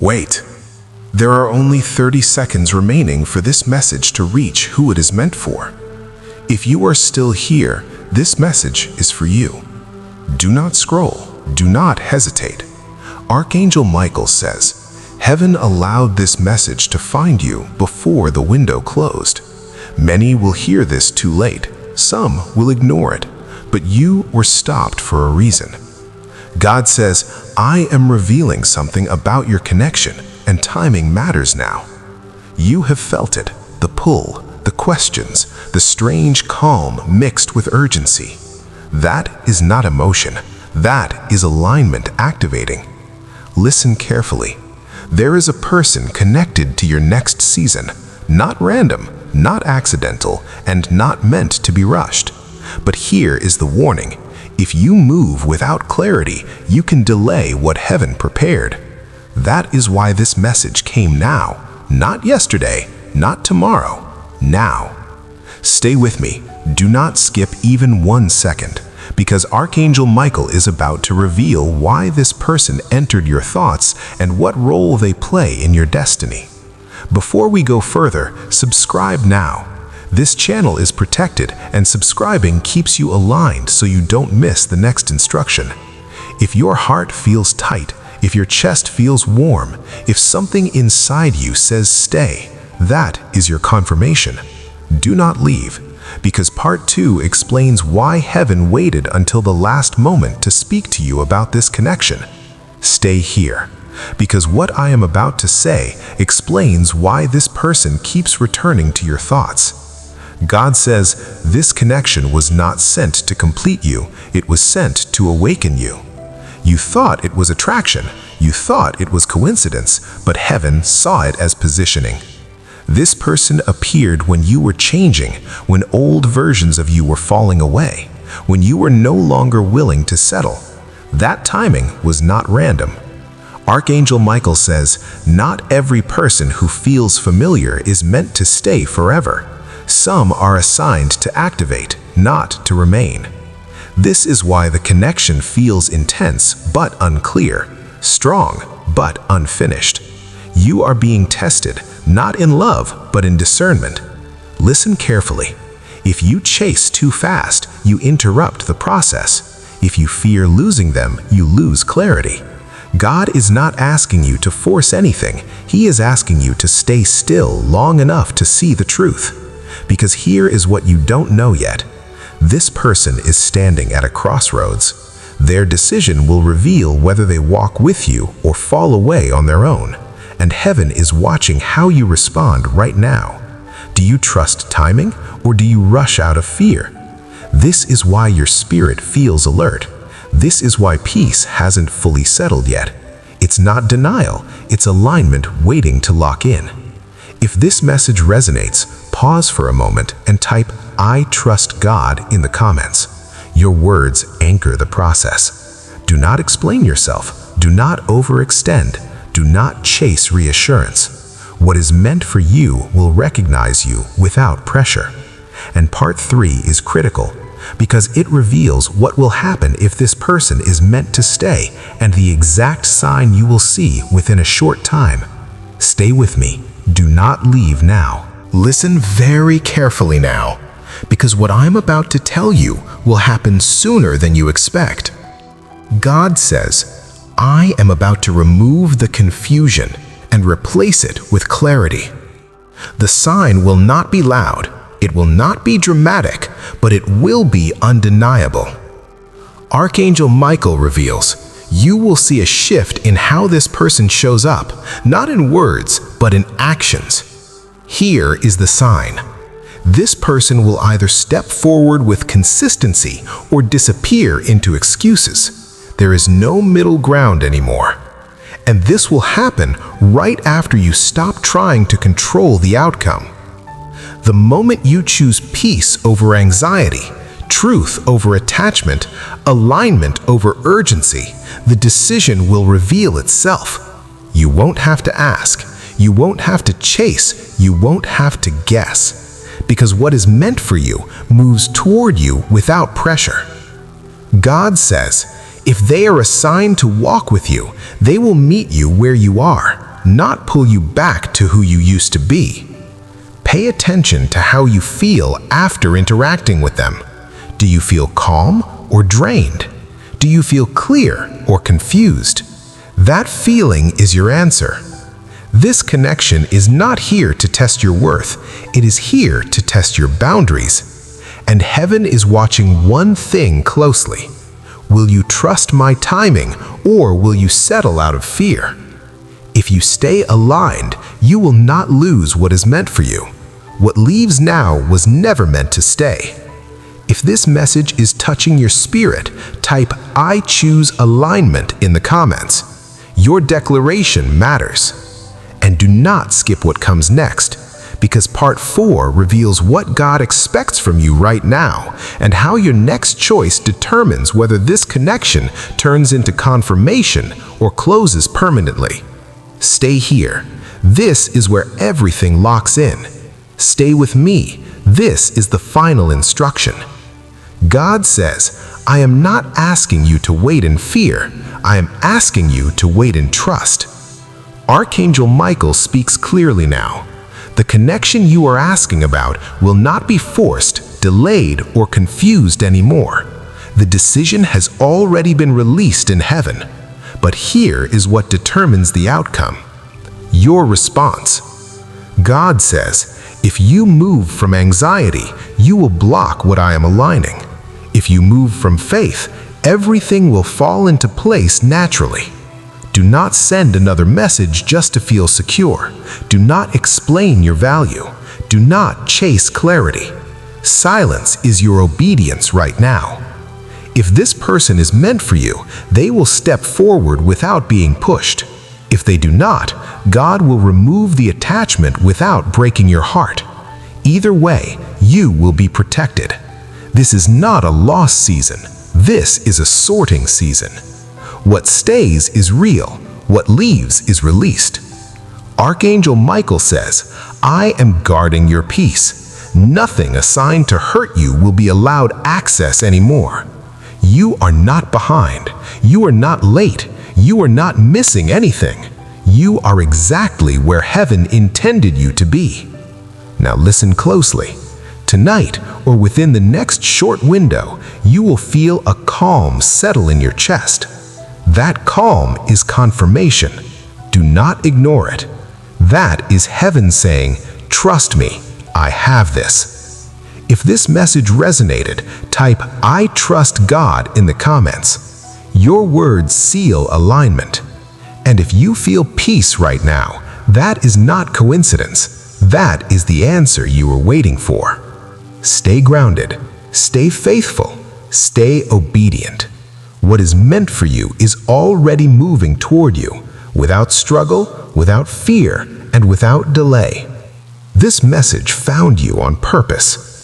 Wait. There are only 30 seconds remaining for this message to reach who it is meant for. If you are still here, this message is for you. Do not scroll. Do not hesitate. Archangel Michael says, Heaven allowed this message to find you before the window closed. Many will hear this too late. Some will ignore it, but you were stopped for a reason. God says, I am revealing something about your connection, and timing matters now. You have felt it, the pull, the questions, the strange calm mixed with urgency. That is not emotion. That is alignment activating. Listen carefully. There is a person connected to your next season, not random, not accidental, and not meant to be rushed. But here is the warning. If you move without clarity, you can delay what heaven prepared. That is why this message came now, not yesterday, not tomorrow, now. Stay with me. Do not skip even 1 second, because Archangel Michael is about to reveal why this person entered your thoughts and what role they play in your destiny. Before we go further, subscribe now. This channel is protected, and subscribing keeps you aligned so you don't miss the next instruction. If your heart feels tight, if your chest feels warm, if something inside you says stay, that is your confirmation. Do not leave, because part 2 explains why heaven waited until the last moment to speak to you about this connection. Stay here, because what I am about to say explains why this person keeps returning to your thoughts. God says this connection was not sent to complete you, it was sent to awaken you. You thought it was attraction, you thought it was coincidence, but heaven saw it as positioning. This person appeared when you were changing, when old versions of you were falling away, when you were no longer willing to settle. That timing was not random. Archangel Michael says, not every person who feels familiar is meant to stay forever. Some are assigned to activate, not to remain. This is why the connection feels intense but unclear, strong but unfinished. You are being tested, not in love, but in discernment. Listen carefully. If you chase too fast, you interrupt the process. If you fear losing them, you lose clarity. God is not asking you to force anything. He is asking you to stay still long enough to see the truth. Because here is what you don't know yet. This person is standing at a crossroads. Their decision will reveal whether they walk with you or fall away on their own. And heaven is watching how you respond right now. Do you trust timing, or do you rush out of fear? This is why your spirit feels alert. This is why peace hasn't fully settled yet. It's not denial, it's alignment waiting to lock in. If this message resonates, pause for a moment and type "I trust God" in the comments. Your words anchor the process. Do not explain yourself. Do not overextend. Do not chase reassurance. What is meant for you will recognize you without pressure. And part 3 is critical, because it reveals what will happen if this person is meant to stay and the exact sign you will see within a short time. Stay with me. Do not leave now. Listen very carefully now, because what I'm about to tell you will happen sooner than you expect. God says, I am about to remove the confusion and replace it with clarity. The sign will not be loud, it will not be dramatic, but it will be undeniable. Archangel Michael reveals, you will see a shift in how this person shows up, not in words, but in actions. Here is the sign. This person will either step forward with consistency or disappear into excuses. There is no middle ground anymore. And this will happen right after you stop trying to control the outcome. The moment you choose peace over anxiety, truth over attachment, alignment over urgency, the decision will reveal itself. You won't have to ask. You won't have to chase. You won't have to guess. Because what is meant for you moves toward you without pressure. God says, if they are assigned to walk with you, they will meet you where you are, not pull you back to who you used to be. Pay attention to how you feel after interacting with them. Do you feel calm or drained? Do you feel clear or confused? That feeling is your answer. This connection is not here to test your worth. It is here to test your boundaries. And heaven is watching one thing closely. Will you trust my timing, or will you settle out of fear? If you stay aligned, you will not lose what is meant for you. What leaves now was never meant to stay. If this message is touching your spirit, type "I choose alignment" in the comments. Your declaration matters. And do not skip what comes next, because part 4 reveals what God expects from you right now and how your next choice determines whether this connection turns into confirmation or closes permanently. Stay here. This is where everything locks in. Stay with me. This is the final instruction. God says, I am not asking you to wait in fear. I am asking you to wait in trust. Archangel Michael speaks clearly now. The connection you are asking about will not be forced, delayed, or confused anymore. The decision has already been released in heaven. But here is what determines the outcome: your response. God says, if you move from anxiety, you will block what I am aligning. If you move from faith, everything will fall into place naturally. Do not send another message just to feel secure. Do not explain your value. Do not chase clarity. Silence is your obedience right now. If this person is meant for you, they will step forward without being pushed. If they do not, God will remove the attachment without breaking your heart. Either way, you will be protected. This is not a loss season. This is a sorting season. What stays is real. What leaves is released. Archangel Michael says, I am guarding your peace. Nothing assigned to hurt you will be allowed access anymore. You are not behind. You are not late. You are not missing anything. You are exactly where heaven intended you to be. Now listen closely. Tonight, or within the next short window, you will feel a calm settle in your chest. That calm is confirmation. Do not ignore it. That is heaven saying, trust me, I have this. If this message resonated, type I trust God in the comments. Your words seal alignment. And if you feel peace right now, that is not coincidence. That is the answer you were waiting for. Stay grounded, stay faithful, stay obedient. What is meant for you is already moving toward you, without struggle, without fear, and without delay. This message found you on purpose.